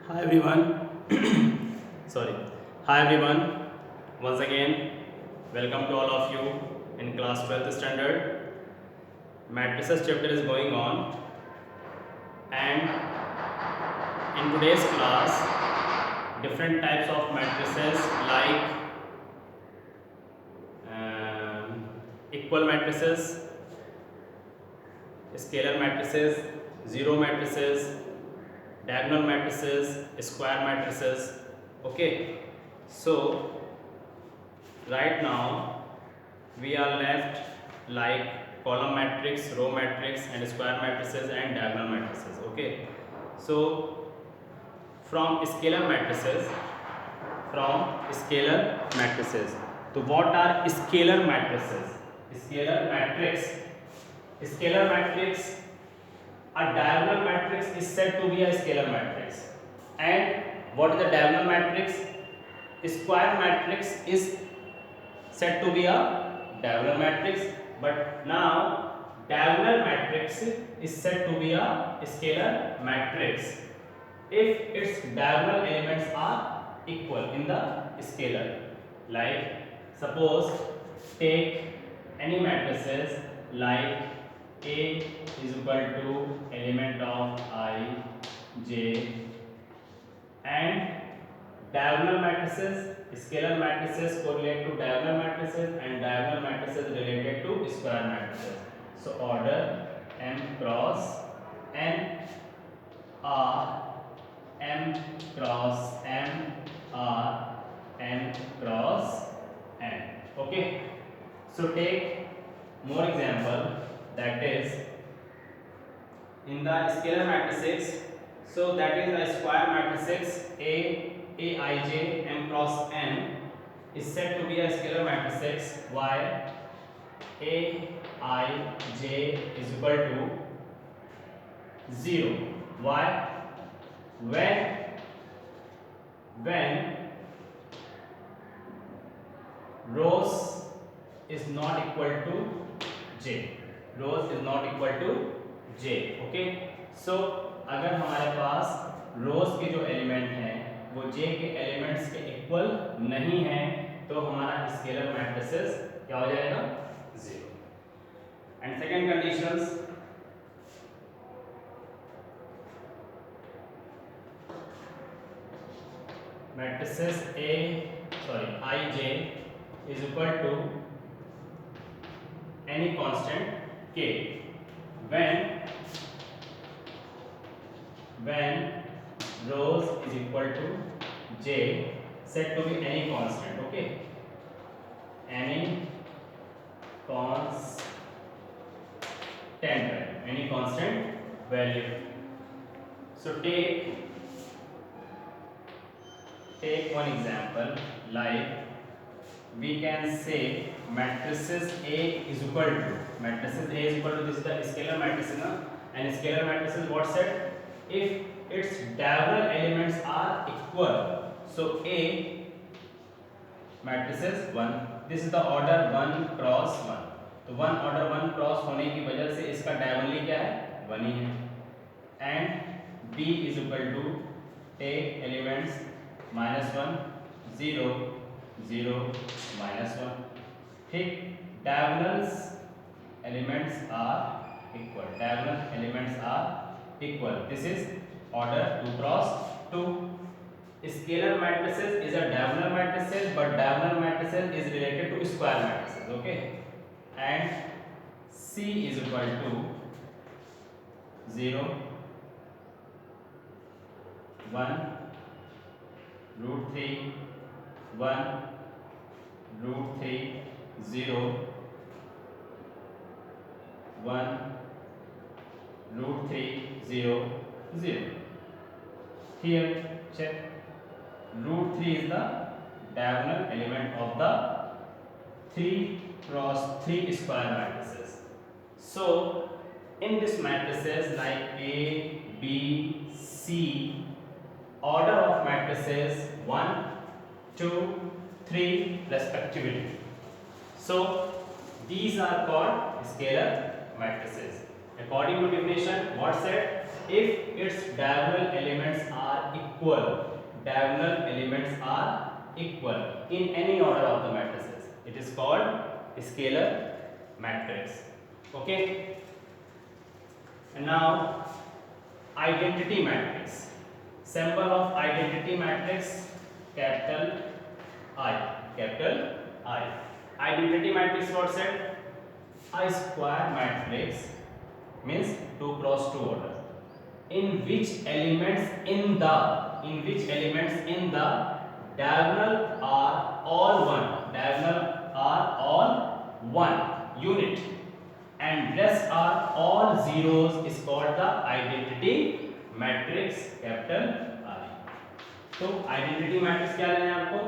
Hi everyone. Sorry. Hi everyone. Once again, welcome to all of you in class 12th standard. Matrices chapter is going on, and in today's class, different types of matrices like um, equal matrices, scalar matrices, zero matrices, diagonal matrices, square matrices. Okay. So right now we are left like column matrix, row matrix, and square matrices and diagonal matrices. Okay, so from scalar matrices, so what are scalar matrices? Scalar matrix. Scalar matrix, a diagonal matrix is said to be a scalar matrix. And what is the diagonal matrix? Square matrix is said to be a diagonal matrix, but now diagonal matrix is said to be a scalar matrix if its diagonal elements are equal in the scalar. Like suppose take any matrices like A is equal to element of I, J, and diagonal matrices, scalar matrices correlate to diagonal matrices and diagonal matrices related to square matrices. So order M cross N R M cross M R N cross N. Okay. So take more example, that is in the scalar matrices. So that is a square matrices Aij M cross N is said to be a scalar matrices Y Aij is equal to 0. Why? When rows is not equal to J. Rows is not equal to J. Okay. So अगर हमारे पास रोज के जो element हैं वो J के elements के equal नहीं है तो हमारा स्केलर मैट्रिसेस क्या हो जाएगा? 0. And second conditions, matrices Ij is equal to any constant k when rows is equal to j set to be any constant. Okay, any constant value. So take one example, like we can say matrices A is equal to this is the scalar matrix na, and scalar matrices what said, if its diagonal elements are equal. So A matrices 1, this is the order 1 cross 1, तो 1 order 1 cross होने की वजह से इसका diagonally क्या है? 1 ही है. And B is equal to take elements -1 0 0 -1. ठीक, diagonals elements are equal. This is order 2 cross 2. Scalar matrices is a diagonal matrices, but diagonal matrices is related to square matrices. Okay, and C is equal to 0 1 root 3 1 root 3 0 1 root 3 0 0. Here check, root 3 is the diagonal element of the 3 cross 3 square matrices. So in this matrices like A, B, C, order of matrices 1 2 3 respectively. So these are called scalar matrices. According to definition, what said? if its diagonal elements are equal, diagonal elements are equal in any order of the matrices, it is called scalar matrix. Okay, and now identity matrix. Symbol of identity matrix, capital I, capital I. Identity matrix what said? A square matrix means 2 cross 2 order in which elements in the diagonal are all one, diagonal are all one unit and rest are all zeros is called the identity matrix, capital I. तो identity matrix क्या लेना है आपको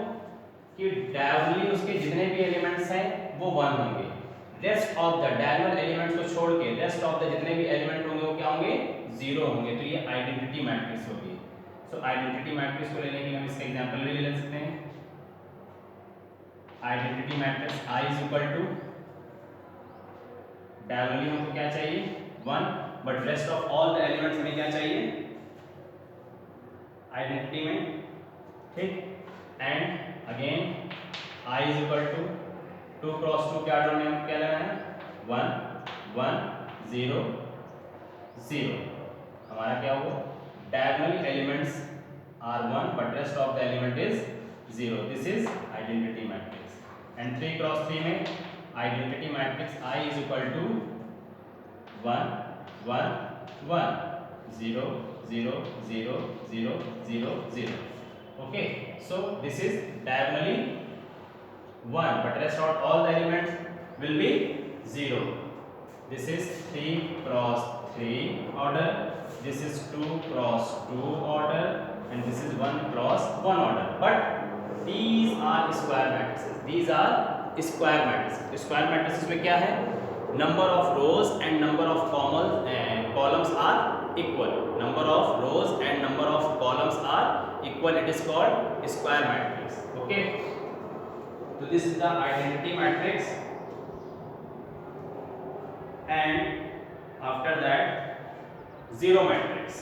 कि diagonally उसके जितने भी elements हैं वो 1 होंगे, rest of the diagonal elements को छोड़ के रेस्ट ऑफ द जितने भी एलिमेंट होंगे वो क्या होंगे? 0 होंगे। तो ये आइडेंटिटी मैट्रिक्स होगी। सो आइडेंटिटी मैट्रिक्स को लेने के लिए हम इसका एग्जांपल भी ले सकते हैं। Identity matrix I is equal to diagonally हमको क्या चाहिए? 1, but rest of all the elements हमें क्या चाहिए आइडेंटिटी में, ठीक। And again I is equal to 2 cross 2 के ऑर्डर में हम क्या लेना है 1 1 0 0। हमारा क्या होगा diagonal elements are 1 but rest of the element is 0। This is identity matrix. And 3 cross 3 में identity matrix I is equal to 1 1 1 0 0 0 0 0 0। Okay, so this is diagonally 1 but rest of all the elements will be 0. This is 3 cross 3 order, this is 2 cross 2 order and this is 1 cross 1 order, but these are square matrices, these are square matrices। square matrices में क्या है number of rows and number of columns are equal, number of rows and number of columns are equal, it is called square matrix। okay, so this is the identity matrix and after that zero matrix।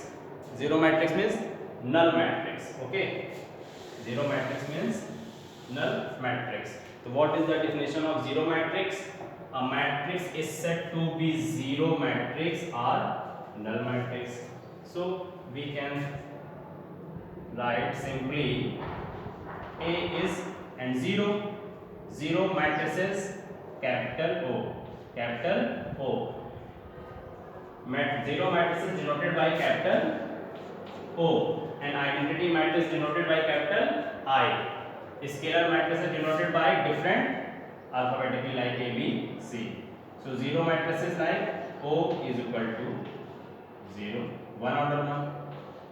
zero matrix means null matrix। okay, zero matrix means null matrix। so what is the definition of zero matrix? A matrix is said to be zero matrix or null matrix। so we can write simply A is and 0 matrices capital O, capital O। Zero matrices denoted by capital O and identity matrix denoted by capital I। Scalar matrices denoted by different alphabetically like A, B, C। so zero matrices like O is equal to 0 1 order 1,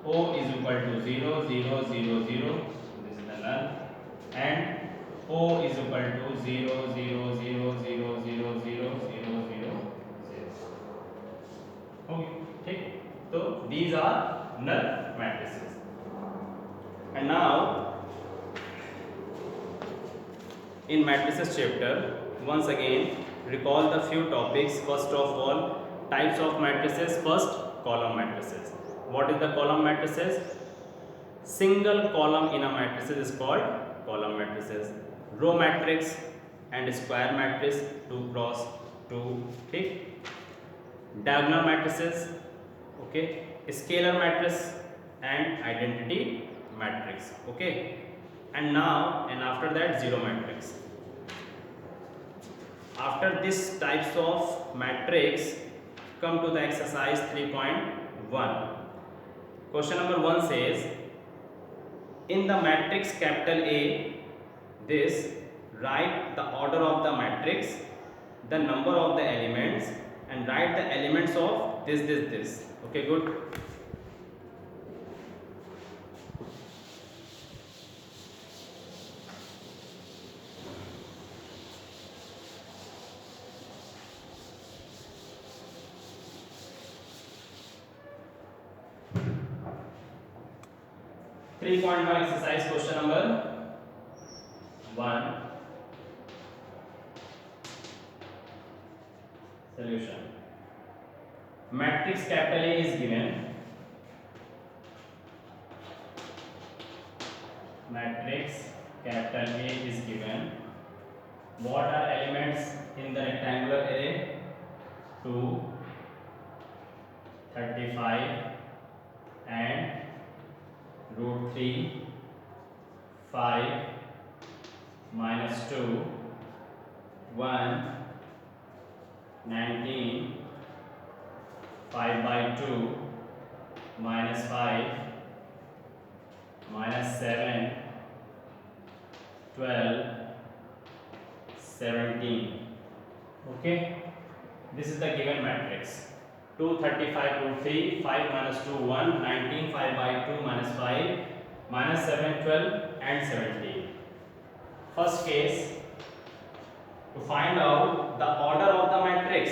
O is equal to 0 0 0 0, this is the null, and O is equal to 0 0 0 0 0 0 0 0 0। okay, ठीक। तो these are null matrices। and now in matrices chapter once again recall the few topics। first of all types of matrices, first column matrices। what is the column matrices? single column in a matrices is called column matrices। row matrix and square matrix 2 cross 2, ठीक। diagonal matrices, okay, scalar matrix and identity matrix। okay, and now and after that zero matrix। after this types of matrix come to the exercise 3.1। question number 1 says in the matrix capital A this write the order of the matrix, the number of the elements and write the elements of this। okay, good। 3.1 exercise question number 1 solution। matrix capital A is given matrix capital A is given. What are elements in the rectangular array? 2, 35 and root 3, 5, minus 2, 1, 19, 5 by 2, minus 5, minus 7, 12, 17. Okay, this is the given matrix. 2, 35, root 3, 5 minus 2, 1, 19, 5 by 2, minus 5, minus 7, 12 and 17. First case, to find out the order of the matrix.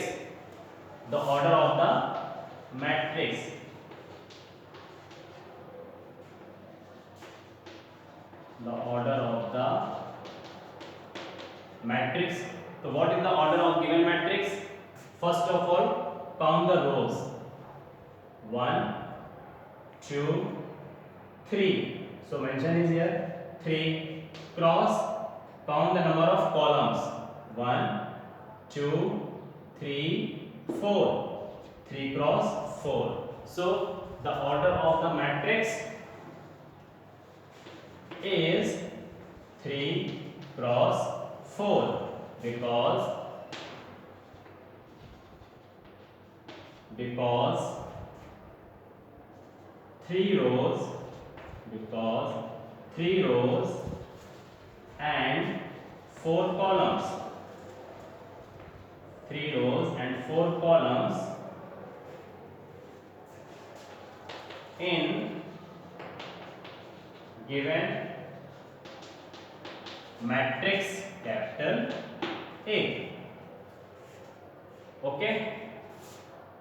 The order of the matrix. The order of the matrix. So what is the order of given matrix? First of all, count the rows. 1, 2, 3. So mention is here 3. Cross. Count the number of columns. 1, 2, 3, 4. 3 cross 4. So the order of the matrix is 3 cross 4 because 3 rows and 4 columns. 3 rows and 4 columns in given matrix capital A. Okay,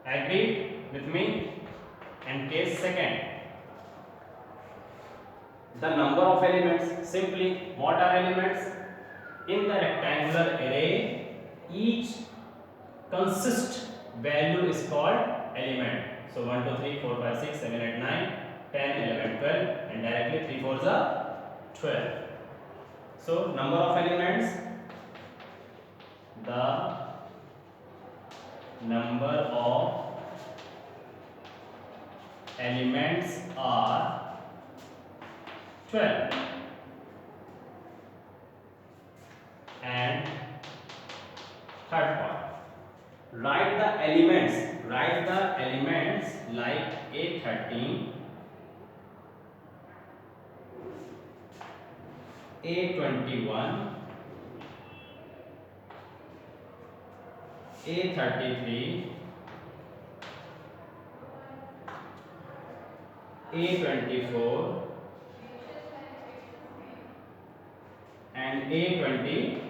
agreed with me? And case second, the number of elements. Simply, what are elements? In the rectangular array, each consist value is called element. So 1, 2, 3, 4, 5, 6, 7, 8, 9, 10, 11, 12 and directly 3 4s are 12. So number of elements, the number of elements are 12. And third part, write the elements like A13, A21, A33, A24 and A23.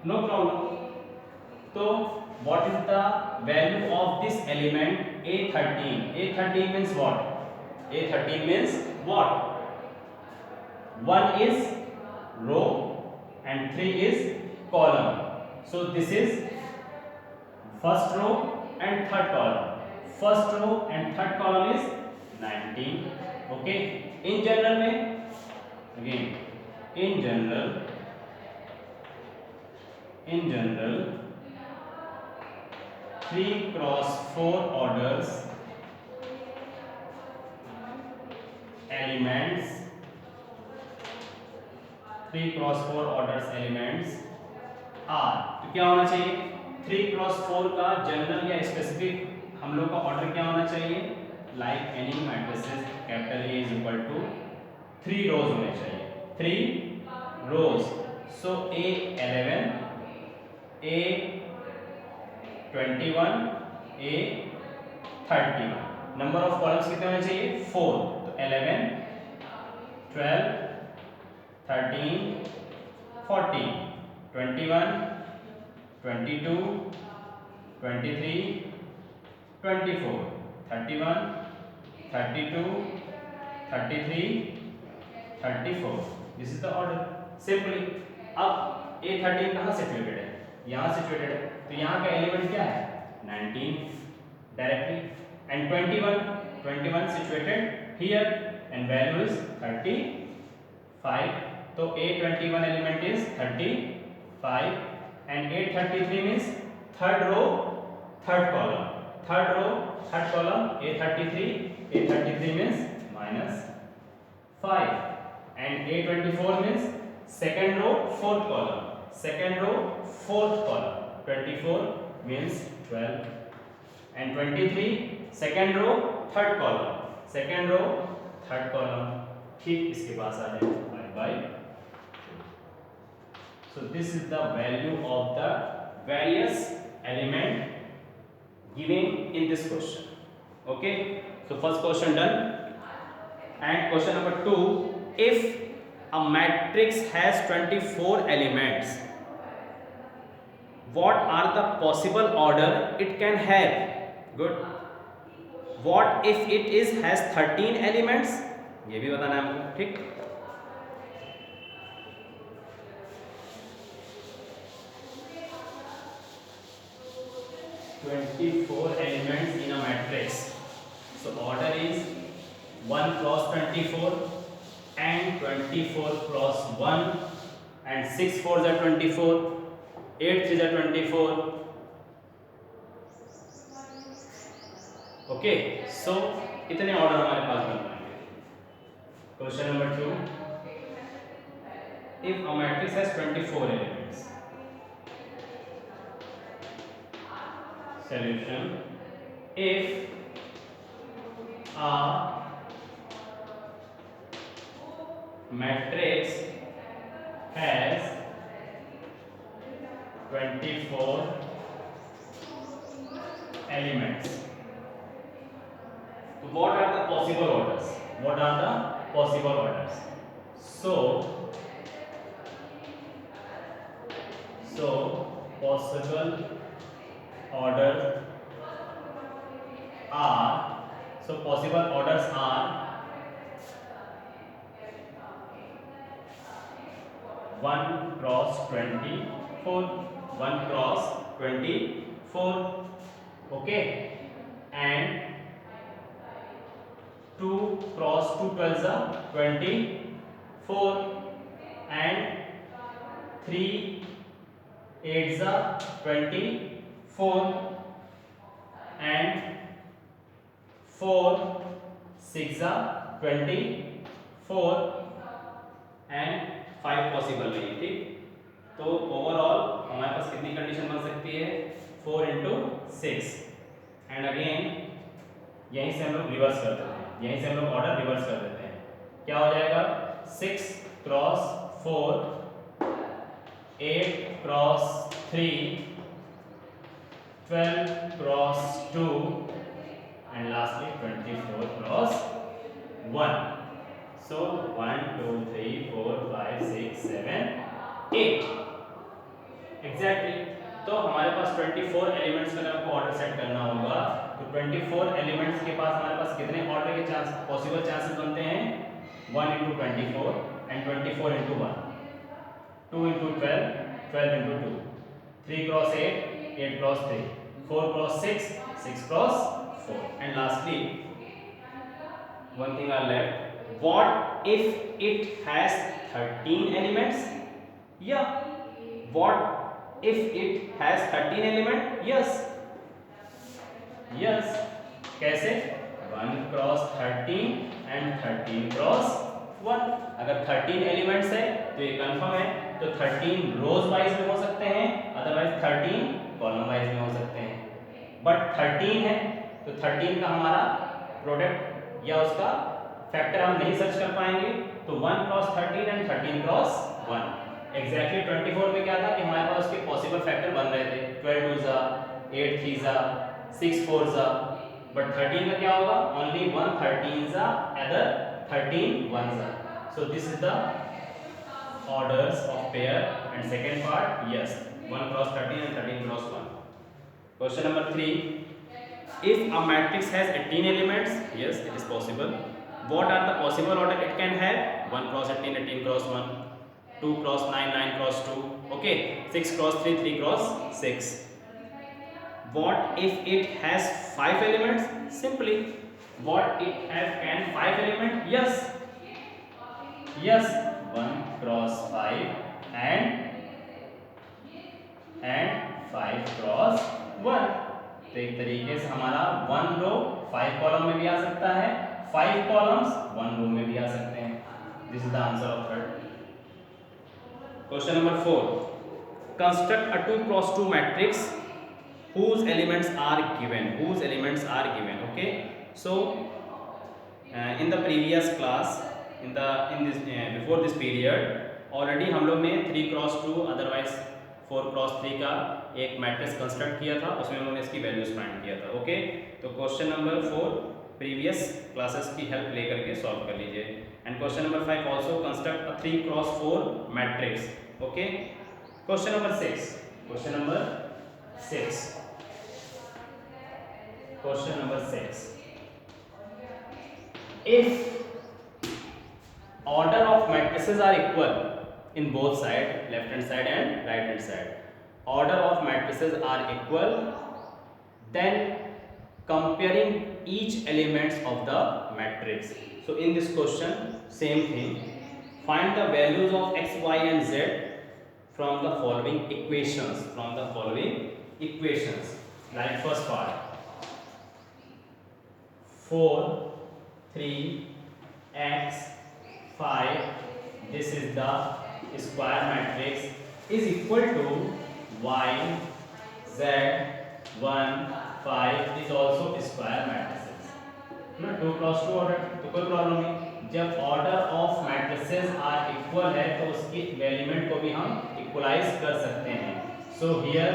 No problem. So what is the value of this element A13? A13 means what? A13 means what? 1 is row and 3 is column. So this is first row and third column. First row and third column is 19. Okay. In general way, again, in general, 3 cross 4 orders elements. 3 cross 4 orders elements are, तो क्या होना चाहिए? 3 cross 4 का general या specific हम लोग का order क्या होना चाहिए? Like any matrices capital A is equal to 3 rows होने चाहिए. 3 rows. So A11, A21, A31. Number of columns कितने होने चाहिए? 4. तो 11, 12, 13, 14, 21, 22, 23, 24, 31, 32, 33, 34. This is the order. Simply. अब A13 कहाँ सिचुएटेड है? यहाँ सिचुएटेड है. तो यहाँ का एलिमेंट क्या है? 19 directly. And 21 situated here and value is 35. तो A21 element is 35 and A33 means third row third column, third row third column A33 means minus 5 and A24 means second row fourth column, second row fourth column, 24 means 12 and 23 second row third column, second row third column. ठीक इसके पास आ जाए 5/2. So this is the value of the various element given in this question. Okay, so first question done. And question number 2, if a matrix has 24 elements, what are the possible order it can have? Good. What if it has 13 elements? ये भी बताना है हमको. ठीक. Twenty-four elements in a matrix. So order is 1 cross 24 and 24 cross 1 and 6 4s are 24, 8 3s are 24. Okay, so इतने order हमारे पास बन पाएंगे. Question number 2, if a matrix has 24 elements, solution, if a matrix has 24 elements, so what are the possible orders? What are the possible orders? So possible orders are 1 cross 24, 1 cross 24, okay, and 2 cross 2 12s are 24 and 3 8s are 24 and 4 6s are 24 and 5 possible नहीं. ठीक, तो overall हमारे पास कितनी condition बन सकती है? 4 into 6 and again यहीं से हम लोग रिवर्स कर देते हैं, यहीं से हम लोग ऑर्डर रिवर्स कर देते हैं. क्या हो जाएगा? 6 cross 4, 8 cross 3, 12 cross 2 and lastly 24 cross 1. So 1 2 3 4 5 6 7 8 exactly. तो हमारे पास 24 एलिमेंट्स का आपको ऑर्डर सेट करना होगा. तो 24 एलिमेंट्स के पास हमारे पास कितने ऑर्डर के चांस पॉसिबल चांसेस बनते हैं? 1 into 24 and 24 into 1, 2 into 12, 12 into 2, 3 cross 8, 8 cross 3, 4 cross 6, 6 cross 4 and lastly one thing are left. What if it has 13 elements? Yeah. What if it has 13 elements? Yes. Yes. कैसे? 1 cross 13 and 13 cross 1. अगर 13 elements है तो ये confirm है. तो 13 रोज wise में हो सकते हैं, अदरवाइज 13 कॉलम वाइज में हो सकते हैं. बट 13 है तो 13 का हमारा प्रोडक्ट या उसका फैक्टर हम नहीं सर्च कर पाएंगे. तो 1 क्रॉस 13 एंड 13 क्रॉस 1 एग्जैक्टली 24 में क्या था कि हमारे पास उसके पॉसिबल फैक्टर बन रहे थे. 12 2 जा, 8 3 जा, 6 4 जा. बट 13 का क्या होगा? ओनली 1 13 जा, अदर 13 1 जा. So this is the orders of pair and second part yes 1 cross 13 and 13 cross 1. Question number 3, if a matrix has 18 elements, yes it is possible. What are the possible order it can have? 1 cross 18, 18 cross 1, 2 cross 9, 9 cross 2, okay, 6 cross 3, 3 cross 6. What if it has 5 elements? Simply What it have can 5 element? Yes. Yes. 1 cross 5 and 5 cross 1। तो एक तरीके से हमारा 1 रो 5 column में भी आ सकता है, 5 columns 1 रो में भी आ सकते हैं। This is the answer of third question. Number 4, construct a 2 cross 2 matrix whose elements are given। Okay, so in the previous class, in this before this period already हम लोग ने 3 क्रॉस 2 अदरवाइज 4 क्रॉस 3 का एक matrix construct किया था, उसमें हम लोग ने इसकी वैल्यूज फाइंड किया था। ओके, तो क्वेश्चन नंबर 4 प्रीवियस क्लासेस की हेल्प लेकर के सॉल्व कर लीजिए। And question number 5 also construct a 3 cross 4 matrix. Okay, question number 6, question number 6, question number 6, if order of matrices are equal in both side, left hand side and right hand side, order of matrices are equal, then comparing each elements of the matrix. So in this question same thing, find the values of x, y and z from the following equations. Like first part, 4 3 x 5, this is the square matrix, is equal to y z 1 5 is also square matrices। ना 2 cross 2 order, तो कोई problem नहीं। जब order of matrices are equal है तो उसकी element को भी हम इक्वलाइज कर सकते हैं। So here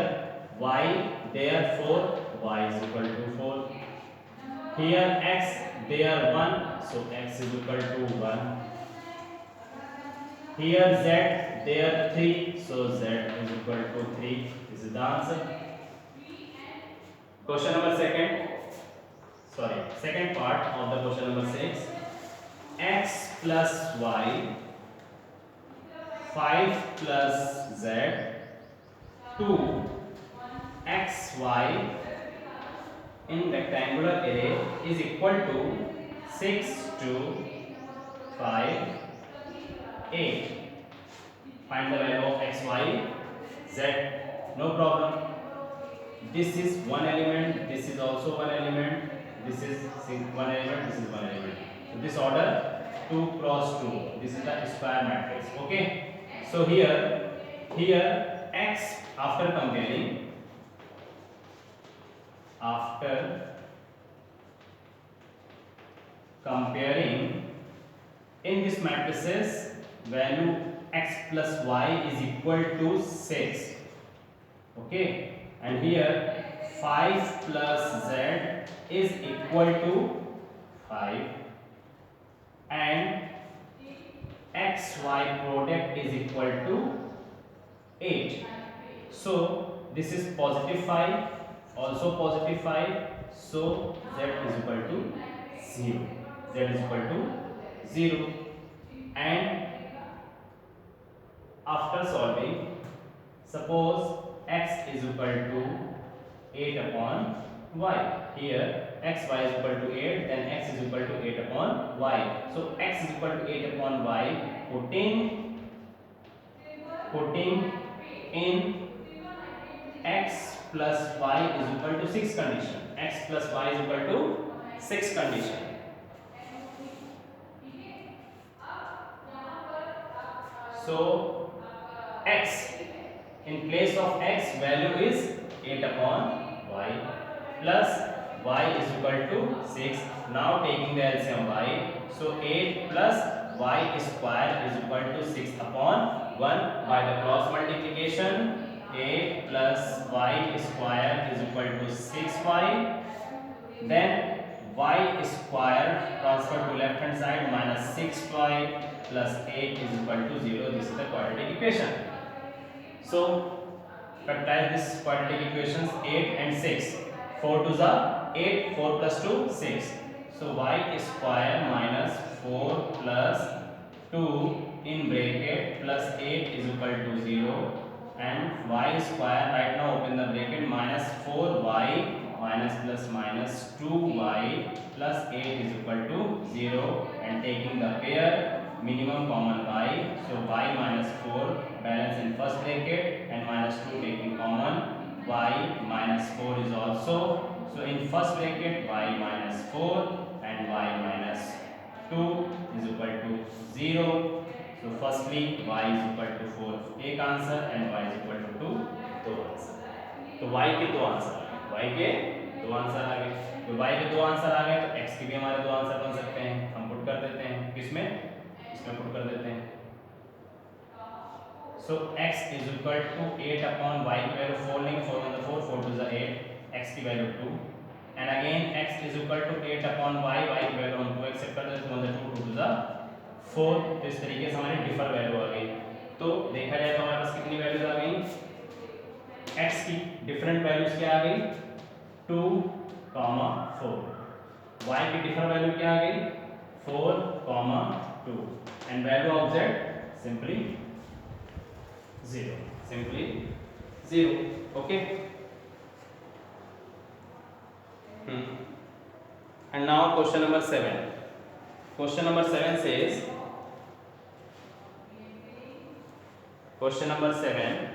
y, therefore y is equal to 4, here x, there 1, so x is equal to 1, here z, there 3, so z is equal to 3। This is the answer। Question number second part of the question number 6, x plus y 5 plus z 2 xy in rectangular array is equal to 6 2 5 8। Find the value of x, y, z। No problem, this is one element, this is also one element, this is one element, this is one element, so this order 2 cross 2, this is the square matrix। Okay, so here x, after comparing in this matrices value x plus y is equal to 6। Okay, and here 5 plus z is equal to 5 and x y product is equal to 8। so this is positive 5, also positive 5, so z is equal to 0, z is equal to 0। and after solving, suppose x is equal to 8 upon y, here x y is equal to 8, then x is equal to 8 upon y, so x is equal to 8 upon y, putting in x plus y is equal to 6 condition, x plus y is equal to 6 condition। so x, in place of x value is 8 upon y, plus y is equal to 6, now taking the LCM y, so 8 plus y square is equal to 6 upon 1, by the cross multiplication 8 plus y square is equal to 6y, then y square transfer to left hand side, minus 6y plus 8 is equal to 0, this is the quadratic equation। so factorize this quadratic equations 8 and 6, 4 to the 8, 4 plus 2 6, so y square minus 4 plus 2 in bracket plus 8 is equal to 0, and y square, right now open the bracket, minus 4y minus plus minus 2y plus 8 is equal to 0, and taking the pair minimum common y, so y minus 4 balance in first bracket and minus 2 taking common, y minus 4 is also, so in first bracket y minus 4 and y minus 2 is equal to 0. So firstly y is equal to 4 एक answer and y is equal to 2 दो answer. तो y के दो answer आ गए, y के दो answer आ गए। तो y के दो आंसर आ गए तो x के भी हमारे दो आंसर बन सकते हैं, हम पुट कर देते हैं किसमें, इसमें पुट कर देते हैं। So x is equal to 8 upon y की वैल्यू 4 लेंगे, 4 1 4 4 2 8, x की value 2, and again x is equal to 8 upon y, y की वैल्यू हम 2 एक्सेप्ट कर देते हैं, 1 2 2 4। तो इस तरीके से हमारी डिफर वैल्यू आ गई। तो देखा जाए तो हमारे पास कितनी वैल्यूज आ गई, x की डिफरेंट वैल्यूज क्या आ गई 2, 4, y की डिफरेंट वैल्यू क्या आ गई 4, 2, and value of z simply 0, simply 0, okay. And now question number 7. Question number 7 says, question number 7,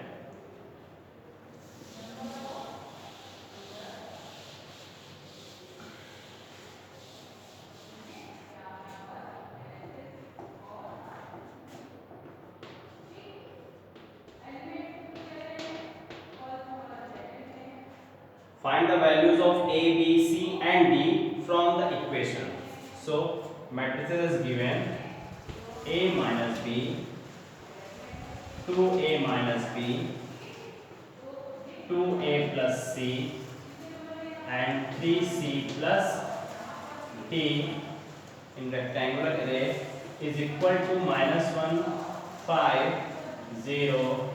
find the values of a, b, c and d from the equation. So matrices is given a minus b, 2a minus b, 2a plus c and 3c plus d in rectangular array is equal to minus 1, 5, 0,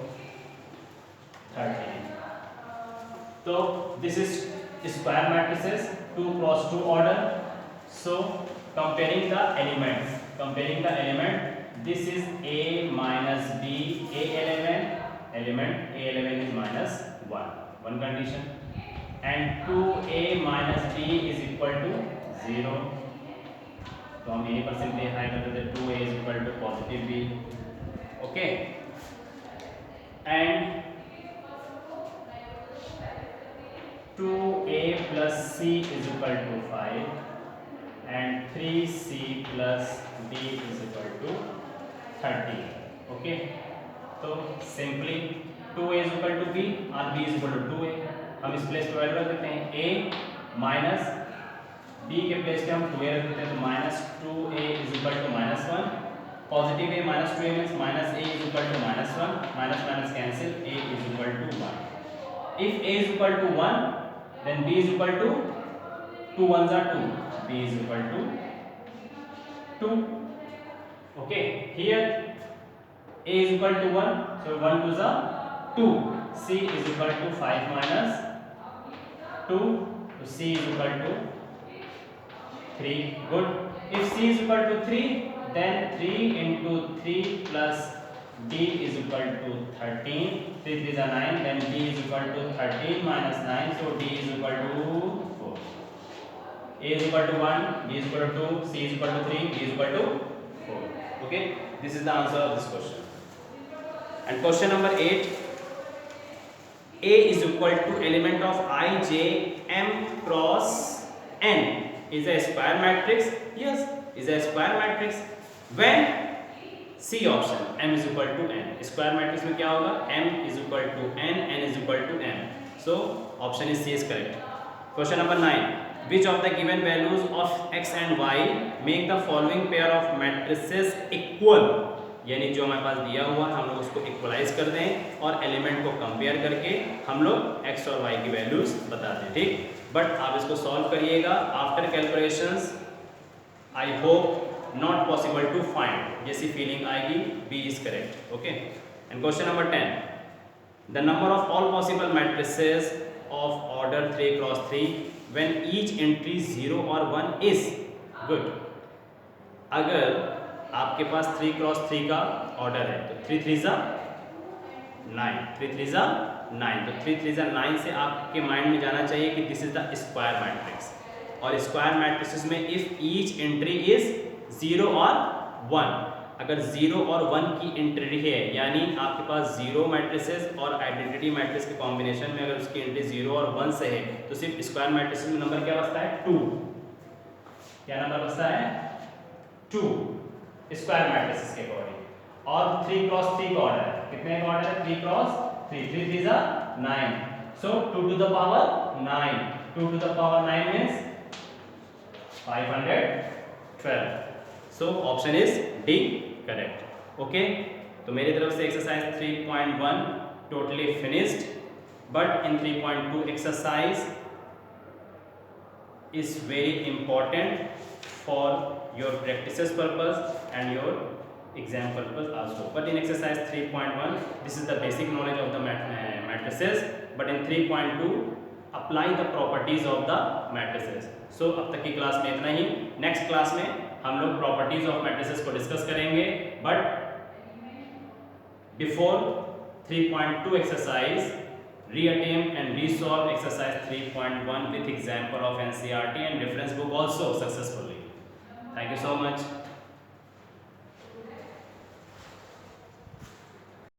13. So this is square matrices 2 cross 2 order. So comparing the elements, this is a minus b, a element is minus 1 condition, and 2a minus b is equal to 0. तो हम यहीं पर simplify कर देते 2a is equal to positive b, okay, and 2a plus c is equal to 5 and 3c plus d is equal to 30, okay. तो simply 2a is equal to b और b is equal to 2a, हम इस place पे value रख देते हैं a minus b के place पे हम 2a रख देते हैं, तो minus 2a is equal to minus 1, positive a minus 2a means minus a is equal to minus 1, minus minus cancel, a is equal to 1. If a is equal to 1, then b is equal to 2 ones are 2, b is equal to 2, okay. Here a is equal to 1, so 1 2 is 2, c is equal to 5 minus 2, so c is equal to 3, good. If c is equal to 3, then 3 into 3 plus d is equal to 13, 3 3 is 9, then d is equal to 13 minus 9, so d is equal to 4. A is equal to 1, b is equal to 2, c is equal to 3, d is equal to 4, okay. This is the answer of this question. And question number 8, a is equal to element of I, j, m cross n is a square matrix. Yes, is a square matrix when C option m is equal to n. Square matrix में क्या होगा, m is equal to n, n is equal to m. So option is C is correct. Question number 9, which of the given values of x and y make the following pair of matrices equal? यानी जो हमारे पास दिया हुआ है हम लोग उसको equalise कर दें और एलिमेंट को कंपेयर करके हम लोग x और y की वैल्यूज बता दें, ठीक। बट आप इसको सॉल्व करिएगा after calculations, I hope not possible to find, जैसी फीलिंग आएगी B is correct, okay. And question number 10, the number of all possible matrices of order 3 cross 3 when each entry 0 और 1 is good. अगर आपके पास 3 cross 3 का order है तो 3 3 जा 9, 3 3 जा 9, तो 3 3 9 से आपके माइंड में जाना चाहिए कि this is the square matrix. और स्क्वायर मैट्रिक्स में इफ ईच एंट्री इज 0 और 1, अगर 0 और 1 की एंट्री है यानी आपके पास 0 मैट्रिसेस और आइडेंटिटी मैट्रिक्स के कॉम्बिनेशन में अगर उसकी एंट्री 0 और 1 से है तो सिर्फ स्क्वायर मैट्रिक्स में नंबर क्या बचता है 2। क्या नंबर बचता है 2 स्क्वायर मैट्रिसेस के अकॉर्डिंग। और 3 क्रॉस 3 का ऑर्डर है, कितने का ऑर्डर है 3 क्रॉस 3, 3 3 जा 9, सो 2 to the power 9, 2 to the power 9 means 512, so option is D correct. Okay, तो मेरी तरफ से exercise 3.1 totally finished, but in 3.2 exercise is very important for your practices purpose and your exam purpose also. But in exercise 3.1 this is the basic knowledge of the matrices, but in 3.2 apply the properties of the matrices. So अब तक की class में इतना ही। Next class में हम लोग properties of matrices को discuss करेंगे, but before 3.2 exercise reattempt and resolve exercise 3.1 with example of NCERT and reference book also successfully. Thank you so much.